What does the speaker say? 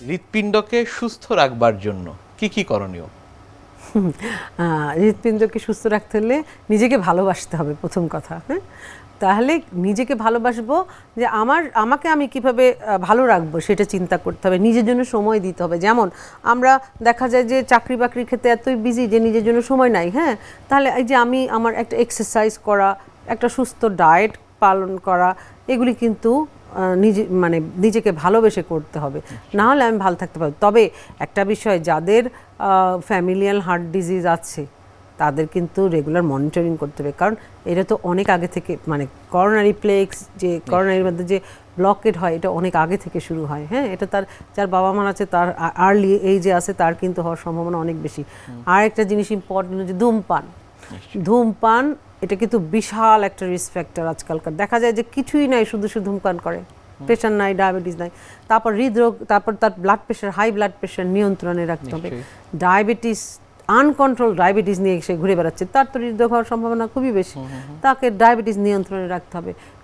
হৃৎপিণ্ডকে সুস্থ রাখবার জন্য কি কি করণীয়? হৃৎপিণ্ডকে সুস্থ রাখতে হলে নিজেকে ভালোবাসতে হবে প্রথম কথা। হ্যাঁ, তাহলে নিজেকে ভালোবাসবো যে আমাকে আমি কিভাবে ভালো রাখবো সেটা চিন্তা করতে হবে, নিজের জন্য সময় দিতে হবে। যেমন আমরা দেখা যায় যে চাকরি বাকরির ক্ষেত্রে এতই বিজি যে নিজের জন্য সময় নাই। হ্যাঁ, তাহলে এই যে আমার একটা এক্সারসাইজ করা, একটা সুস্থ ডায়েট পালন করা, এগুলি কিন্তু নিজেকে ভালোবেসে করতে হবে, না হলে আমি ভালো থাকতে পারবো। তবে একটা বিষয়, যাদের ফ্যামিলিয়াল হার্ট ডিজিজ আছে তাদের কিন্তু রেগুলার মনিটরিং করতে হবে, কারণ এটা তো অনেক আগে থেকে করোনারি প্লেক্স, যে করোনারির মধ্যে যে ব্লকেড হয়, এটা অনেক আগে থেকে শুরু হয়। হ্যাঁ, এটা যার বাবা মা আছে, তার আর্লি এইজে আছে, তার কিন্তু হওয়ার সম্ভাবনা অনেক বেশি। আর একটা জিনিস ইম্পর্টেন্ট, যে ধূমপান এটা কিন্তু বিশাল একটা রিস্ক ফ্যাক্টর। আজকালকার দেখা যায় যে কিছুই নাই, শুধু ধূমপান করে, প্রেশার নাই, ডায়াবেটিস নাই, তারপর হৃদরোগ, তারপর তার blood pressure, high blood pressure নিয়ন্ত্রণে রাখতে হবে। ডায়াবেটিস, আনকন্ট্রোল ডায়াবেটিস নিয়ে সে ঘুরে বেড়াচ্ছে, তার তো হৃদরোগ হওয়ার সম্ভাবনা খুবই বেশি, তাকে ডায়াবেটিস নিয়ন্ত্রণে রাখতে হবে।